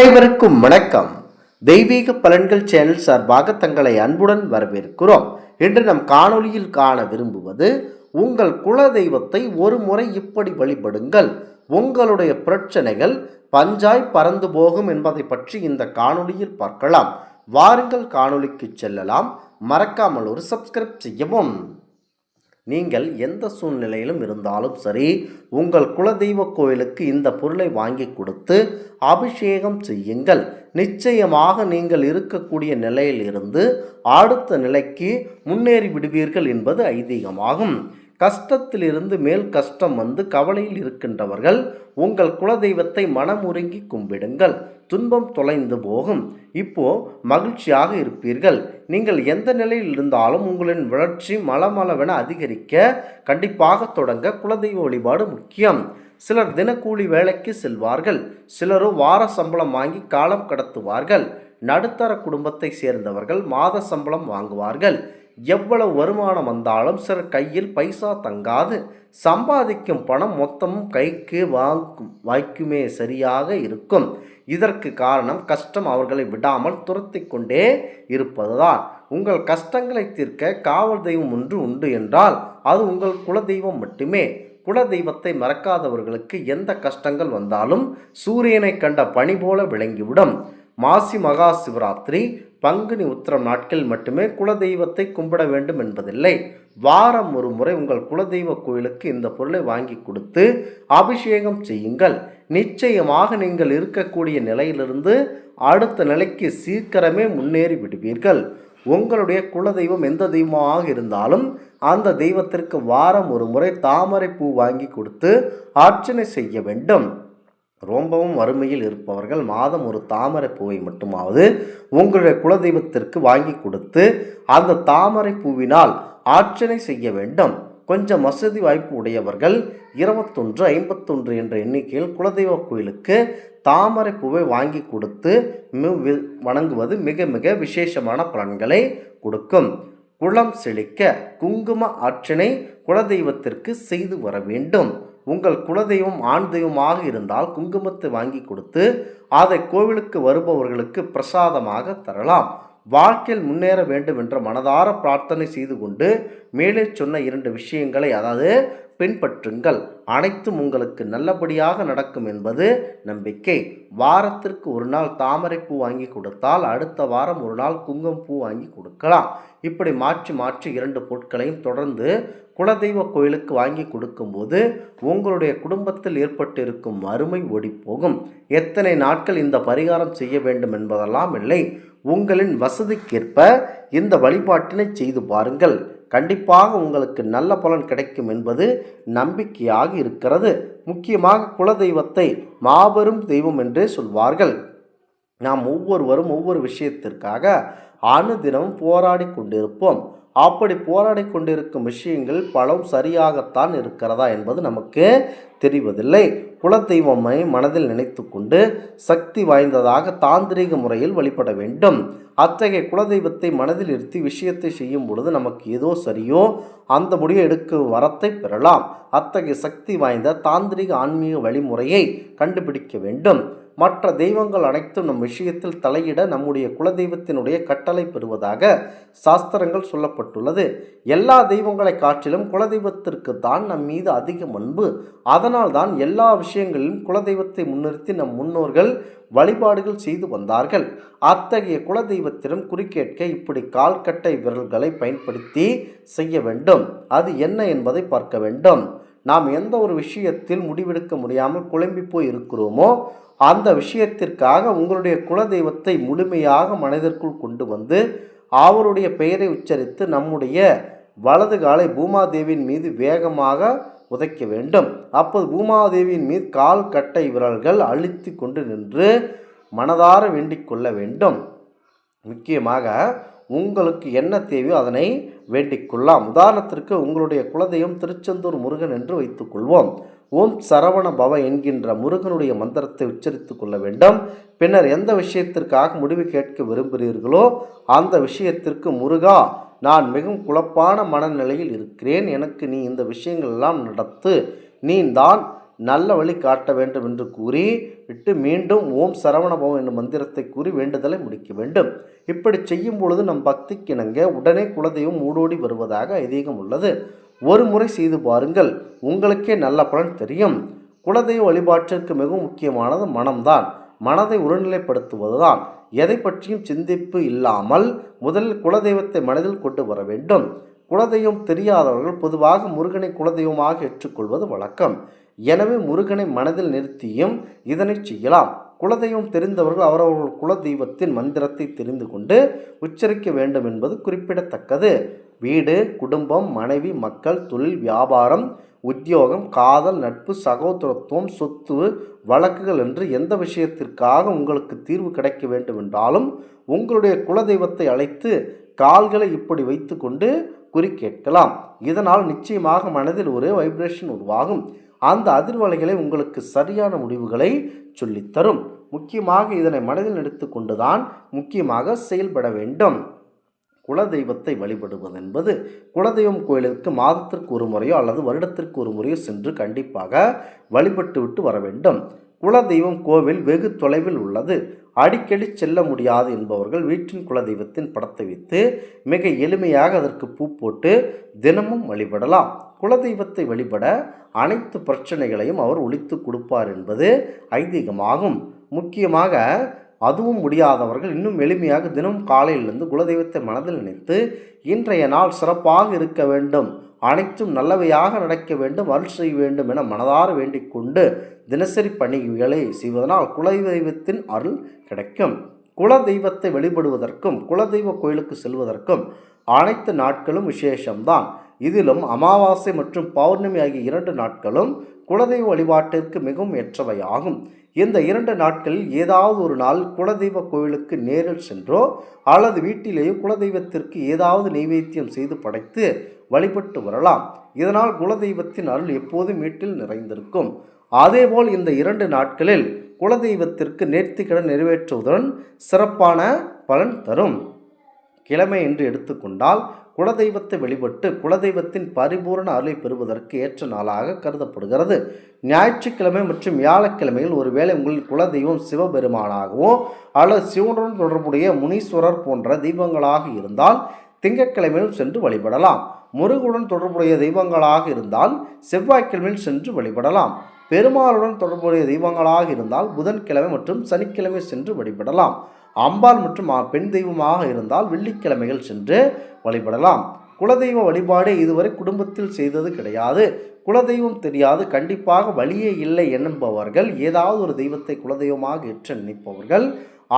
அனைவருக்கும் வணக்கம். தெய்வீக பலன்கள் சேனல் சார்பாக தங்களை அன்புடன் வரவேற்கிறோம். இன்று நம் காணொளியில் காண விரும்புவது, உங்கள் குல தெய்வத்தை ஒரு முறை இப்படி வழிபடுங்கள், உங்களுடைய பிரச்சனைகள் பஞ்சாய் பறந்து போகும் என்பதை பற்றி இந்த காணொளியில் பார்க்கலாம். வாருங்கள் காணொளிக்கு செல்லலாம். மறக்காமல் ஒரு சப்ஸ்கிரைப் செய்யவும். நீங்கள் எந்த சூழ்நிலையிலும் இருந்தாலும் சரி, உங்கள் குலதெய்வ கோயிலுக்கு இந்த பொருளை வாங்கி கொடுத்து அபிஷேகம் செய்யுங்கள். நிச்சயமாக நீங்கள் இருக்கக்கூடிய நிலையில் இருந்து அடுத்த நிலைக்கு முன்னேறி விடுவீர்கள் என்பது ஐதீகமாகும். கஷ்டத்திலிருந்து மேல் கஷ்டம் வந்து கவலையில் இருக்கின்றவர்கள் உங்கள் குலதெய்வத்தை மனமுருங்கி கும்பிடுங்கள். துன்பம் தொலைந்து போகும். இப்போ மகிழ்ச்சியாக இருப்பீர்கள். நீங்கள் எந்த நிலையில் இருந்தாலும் உங்களின் வளர்ச்சி மளமளவென அதிகரிக்க கண்டிப்பாக தொடங்க குலதெய்வ வழிபாடு முக்கியம். சிலர் தினக்கூலி வேலைக்கு செல்வார்கள். சிலரோ வார சம்பளம் வாங்கி காலம் கடத்துவார்கள். நடுத்தர குடும்பத்தை சேர்ந்தவர்கள் மாத சம்பளம் வாங்குவார்கள். எவ்வளவு வருமானம் வந்தாலும் சிலர் கையில் பைசா தங்காது. சம்பாதிக்கும் பணம் மொத்தமும் கைக்கு வாய்க்குமே சரியாக இருக்கும். இதற்கு காரணம் கஷ்டம் அவர்களை விடாமல் துரத்தி கொண்டே இருப்பதுதான். உங்கள் கஷ்டங்களை தீர்க்க காவல் தெய்வம் ஒன்று உண்டு என்றால் அது உங்கள் குலதெய்வம் மட்டுமே. குலதெய்வத்தை மறக்காதவர்களுக்கு எந்த கஷ்டங்கள் வந்தாலும் சூரியனை கண்ட பனி போல விளங்கிவிடும். மாசி மகா சிவராத்திரி, பங்குனி உத்திரம் நாட்களில் மட்டுமே குலதெய்வத்தை கும்பிட வேண்டும் என்பதில்லை. வாரம் ஒரு முறை உங்கள் குலதெய்வ கோயிலுக்கு இந்த பொருளை வாங்கி கொடுத்து அபிஷேகம் செய்யுங்கள். நிச்சயமாக நீங்கள் இருக்கக்கூடிய நிலையிலிருந்து அடுத்த நிலைக்கு சீக்கிரமே முன்னேறி விடுவீர்கள். உங்களுடைய குலதெய்வம் எந்த தெய்வமாக இருந்தாலும் அந்த தெய்வத்திற்கு வாரம் ஒரு முறை தாமரை பூ வாங்கி கொடுத்து அர்ச்சனை செய்ய வேண்டும். ரொம்பவும் வறுமையில் இருப்பவர்கள் மாதம் ஒரு தாமரை பூவை மட்டுமாவது உங்களுடைய குலதெய்வத்திற்கு வாங்கி கொடுத்து அந்த தாமரை பூவினால் அர்ச்சனை செய்ய வேண்டும். கொஞ்சம் வசதி வாய்ப்பு உடையவர்கள் 21, 51 என்ற எண்ணிக்கையில் குலதெய்வ கோயிலுக்கு தாமரை பூவை வாங்கி கொடுத்து வணங்குவது மிக மிக விசேஷமான பலன்களை கொடுக்கும். குலம் செழிக்க குங்கும அர்ச்சனை குலதெய்வத்திற்கு செய்து வர வேண்டும். உங்கள் குலதெய்வம் ஆண் தெய்வமாக இருந்தால் குங்குமத்தை வாங்கி கொடுத்து அதை கோவிலுக்கு வருபவர்களுக்கு பிரசாதமாக தரலாம். வாழ்க்கையில் முன்னேற வேண்டும் என்ற மனதார பிரார்த்தனை செய்து கொண்டு மேலே சொன்ன 2 விஷயங்களை பின்பற்றுங்கள். அனைத்தும் உங்களுக்கு நல்லபடியாக நடக்கும் என்பது நம்பிக்கை. வாரத்திற்கு ஒரு நாள் தாமரை பூ வாங்கி கொடுத்தால் அடுத்த வாரம் ஒரு நாள் குங்குமப்பூ வாங்கி கொடுக்கலாம். இப்படி மாற்றி மாற்றி 2 பொருட்களையும் தொடர்ந்து குலதெய்வ கோயிலுக்கு வாங்கி கொடுக்கும்போது உங்களுடைய குடும்பத்தில் ஏற்பட்டு இருக்கும் வறுமை ஓடிப்போகும். எத்தனை நாட்கள் இந்த பரிகாரம் செய்ய வேண்டும் என்பதெல்லாம் இல்லை. உங்களின் வசதிக்கேற்ப இந்த வழிபாட்டினை செய்து பாருங்கள். கண்டிப்பாக உங்களுக்கு நல்ல பலன் கிடைக்கும் என்பது நம்பிக்கையாக இருக்கிறது. முக்கியமாக குலதெய்வத்தை மாபெரும் தெய்வம் என்றே சொல்வார்கள். நாம் ஒவ்வொருவரும் ஒவ்வொரு விஷயத்திற்காக அனுதினமும் போராடி கொண்டிருப்போம். அப்படி போராடி கொண்டிருக்கும் விஷயங்கள் பலம் சரியாகத்தான் இருக்கிறதா என்பது நமக்கு தெரிவதில்லை. குலதெய்வமை மனதில் நினைத்து கொண்டு சக்தி வாய்ந்ததாக தாந்திரிக முறையில் வழிபட வேண்டும். அத்தகைய குலதெய்வத்தை மனதில் இருத்தி விஷயத்தை செய்யும் பொழுது நமக்கு ஏதோ சரியோ அந்த முடிவை எடுக்கும் வரத்தை பெறலாம். அத்தகைய சக்தி வாய்ந்த தாந்திரிக ஆன்மீக வழிமுறையை கண்டுபிடிக்க வேண்டும். மற்ற தெய்வங்கள் அனைத்தும் நம் விஷயத்தில் தலையிட நம்முடைய குலதெய்வத்தினுடைய கட்டளை பெறுவதாக சாஸ்திரங்கள் சொல்லப்பட்டுள்ளது. எல்லா தெய்வங்களை காட்டிலும் குலதெய்வத்திற்கு தான் நம் மீது அதிக அன்பு. அதனால் தான் எல்லா விஷயங்களிலும் குலதெய்வத்தை முன்னிறுத்தி நம் முன்னோர்கள் வழிபாடுகள் செய்து வந்தார்கள். அத்தகைய குலதெய்வத்திடம் குறிக்கேட்க இப்படி கால்கட்டை விரல்களை பயன்படுத்தி செய்ய வேண்டும். அது என்ன என்பதை பார்க்க வேண்டும். நாம் எந்த ஒரு விஷயத்தில் முடிவெடுக்க முடியாமல் குழம்பி போய் இருக்கிறோமோ அந்த விஷயத்திற்காக உங்களுடைய குலதெய்வத்தை முழுமையாக மனதிற்குள் கொண்டு வந்து அவருடைய பெயரை உச்சரித்து நம்முடைய வலது காலை பூமாதேவியின் மீது வேகமாக உதைக்க வேண்டும். அப்போது பூமாதேவியின் மீது கால் கட்டை விரல்கள் அழுத்தி கொண்டு நின்று மனதார வேண்டிக் கொள்ள வேண்டும். முக்கியமாக உங்களுக்கு என்ன தேவையோ அதனை வேண்டிக் கொள்ளலாம். உதாரணத்திற்கு உங்களுடைய குலதெய்வம் திருச்செந்தூர் முருகன் என்று வைத்துக்கொள்வோம். ஓம் சரவண பவ என்கின்ற முருகனுடைய மந்திரத்தை உச்சரித்து கொள்ள வேண்டும். பின்னர் எந்த விஷயத்திற்காக முடிவு கேட்க விரும்புகிறீர்களோ அந்த விஷயத்திற்கு, முருகா, நான் மிகவும் குழப்பான மனநிலையில் இருக்கிறேன், எனக்கு நீ இந்த விஷயங்கள் எல்லாம் நடத்து, நீ தான் நல்ல வழி காட்ட வேண்டும் என்று கூறி விட்டு மீண்டும் ஓம் சரவணபவம் என்னும் மந்திரத்தை கூறி வேண்டுதலை முடிக்க வேண்டும். இப்படி செய்யும் பொழுது நம் பக்திக்கு இணங்க உடனே குலதெய்வம் ஊடோடி வருவதாக ஐதீகம் உள்ளது. ஒரு முறை செய்து பாருங்கள், உங்களுக்கே நல்ல பலன் தெரியும். குலதெய்வ வழிபாட்டிற்கு மிகவும் முக்கியமானது மனம்தான். மனதை ஒருநிலைப்படுத்துவதுதான். எதை பற்றியும் சிந்திப்பு இல்லாமல் முதலில் குலதெய்வத்தை மனதில் கொண்டு வர வேண்டும். குலதெய்வம் தெரியாதவர்கள் பொதுவாக முருகனை குலதெய்வமாக ஏற்றுக்கொள்வது வழக்கம். எனவே முருகனை மனதில் நிறுத்தியும் இதனை செய்யலாம். குலதெய்வம் தெரிந்தவர்கள் அவரவர்கள் குலதெய்வத்தின் மந்திரத்தை தெரிந்து கொண்டு உச்சரிக்க வேண்டும் என்பது குறிப்பிடத்தக்கது. வீடு, குடும்பம், மனைவி, மக்கள், தொழில், வியாபாரம், உத்தியோகம், காதல், நட்பு, சகோதரத்துவம், சொத்து, வழக்குகள் என்று எந்த விஷயத்திற்காக உங்களுக்கு தீர்வு கிடைக்க வேண்டும் என்றாலும் உங்களுடைய குலதெய்வத்தை அழைத்து கால்களை இப்படி வைத்து கொண்டு குறி கேட்கலாம். இதனால் நிச்சயமாக மனதில் ஒரு வைப்ரேஷன் உருவாகும். அந்த அதிர்வலைகளை உங்களுக்கு சரியான முடிவுகளை சொல்லித்தரும். முக்கியமாக இதனை மனதில் எடுத்து கொண்டுதான் முக்கியமாக செயல்பட வேண்டும். குலதெய்வத்தை வழிபடுவது என்பது குலதெய்வம் கோயிலுக்கு மாதத்திற்கு ஒரு முறையோ அல்லது வருடத்திற்கு ஒரு முறையோ சென்று கண்டிப்பாக வழிபட்டு விட்டு வர வேண்டும். குலதெய்வம் கோவில் வெகு தொலைவில் உள்ளது, அடிக்கடி செல்ல முடியாது என்பவர்கள் வீட்டின் குலதெய்வத்தின் படத்தை வைத்து மிக எளிமையாக அதற்கு பூ போட்டு தினமும் வழிபடலாம். குலதெய்வத்தை வழிபட அனைத்து பிரச்சனைகளையும் அவர் ஒழித்து கொடுப்பார் என்பது ஐதீகமாகும். முக்கியமாக அதுவும் முடியாதவர்கள் இன்னும் எளிமையாக தினம் காலையிலிருந்து குலதெய்வத்தை மனதில் நினைத்து இன்றைய நாள் சிறப்பாக இருக்க வேண்டும், அனைத்தும் நல்லவையாக நடக்க வேண்டும், அருள் செய்ய வேண்டும் என மனதார வேண்டிக் கொண்டு தினசரி பணிகளை செய்வதனால் குலதெய்வத்தின் அருள் கிடைக்கும். குலதெய்வத்தை வழிபடுவதற்கும் குலதெய்வ கோயிலுக்கு செல்வதற்கும் அனைத்து நாட்களும் விசேஷம்தான். இதிலும் அமாவாசை மற்றும் பௌர்ணமி ஆகிய 2 நாட்களும் குலதெய்வ வழிபாட்டிற்கு மிகவும் ஏற்றவையாகும். இந்த 2 நாட்களில் ஏதாவது ஒரு நாள் குலதெய்வ கோவிலுக்கு நேரில் சென்றோ அல்லது வீட்டிலேயோ குலதெய்வத்திற்கு ஏதாவது நைவேத்தியம் செய்து படைத்து வழிபட்டு வரலாம். இதனால் குலதெய்வத்தின் அருள் எப்போதும் வீட்டில் நிறைந்திருக்கும். அதேபோல் இந்த 2 நாட்களில் குலதெய்வத்திற்கு நேர்த்திக்கடன் நிறைவேற்றுவதுடன் சிறப்பான பலன் தரும். கிழமை என்று எடுத்துக்கொண்டால் குலதெய்வத்தை வழிபட்டு குலதெய்வத்தின் பரிபூர்ண அருளை பெறுவதற்கு ஏற்ற நாளாக கருதப்படுகிறது. ஞாயிற்றுக்கிழமை மற்றும் வியாழக்கிழமையில் ஒருவேளை உங்களின் குலதெய்வம் சிவபெருமானாகவோ அல்லது சிவனுடன் தொடர்புடைய முனீஸ்வரர் போன்ற தெய்வங்களாக இருந்தால் திங்கட்கிழமையிலும் சென்று வழிபடலாம். முருகனுடன் தொடர்புடைய தெய்வங்களாக இருந்தால் செவ்வாய்க்கிழமையில் சென்று வழிபடலாம். பெருமாளுடன் தொடர்புடைய தெய்வங்களாக இருந்தால் புதன்கிழமை மற்றும் சனிக்கிழமை சென்று வழிபடலாம். அம்பாள் மற்றும் பெண் தெய்வமாக இருந்தால் வெள்ளிக்கிழமைகள் சென்று வழிபடலாம். குலதெய்வ வழிபாடு இதுவரை குடும்பத்தில் செய்தது கிடையாது, குலதெய்வம் தெரியாது, கண்டிப்பாக வழியே இல்லை என்பவர்கள் ஏதாவது ஒரு தெய்வத்தை குலதெய்வமாக ஏற்ற நினைப்பவர்கள்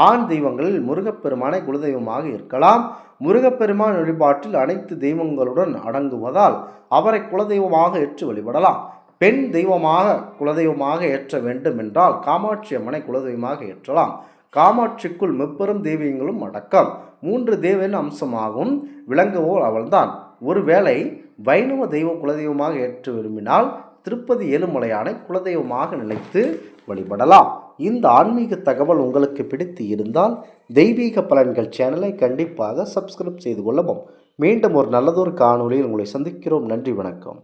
ஆண் தெய்வங்களில் முருகப்பெருமானை குலதெய்வமாக இருக்கலாம். முருகப்பெருமான் வழிபாட்டில் அனைத்து தெய்வங்களுடன் அடங்குவதால் அவரை குலதெய்வமாக ஏற்று வழிபடலாம். பெண் தெய்வமாக குலதெய்வமாக ஏற்ற வேண்டும் என்றால் காமாட்சி அம்மனை குலதெய்வமாக ஏற்றலாம். காமாட்சிக்குள் முப்பெரும் தெய்வங்களும் அடக்கம். 3 தேவன் அம்சமாகவும் விளங்குவோ அவள்தான். ஒருவேளை வைணவ தெய்வ குலதெய்வமாக ஏற்று விரும்பினால் திருப்பதி ஏழுமலையானை குலதெய்வமாக நினைத்து வழிபடலாம். இந்த ஆன்மீக தகவல் உங்களுக்கு பிடித்து இருந்தால் தெய்வீக பலன்கள் சேனலை கண்டிப்பாக சப்ஸ்கிரைப் செய்து கொள்ளவும். மீண்டும் ஒரு நல்லதொரு காணொளியில் உங்களை சந்திக்கிறோம். நன்றி, வணக்கம்.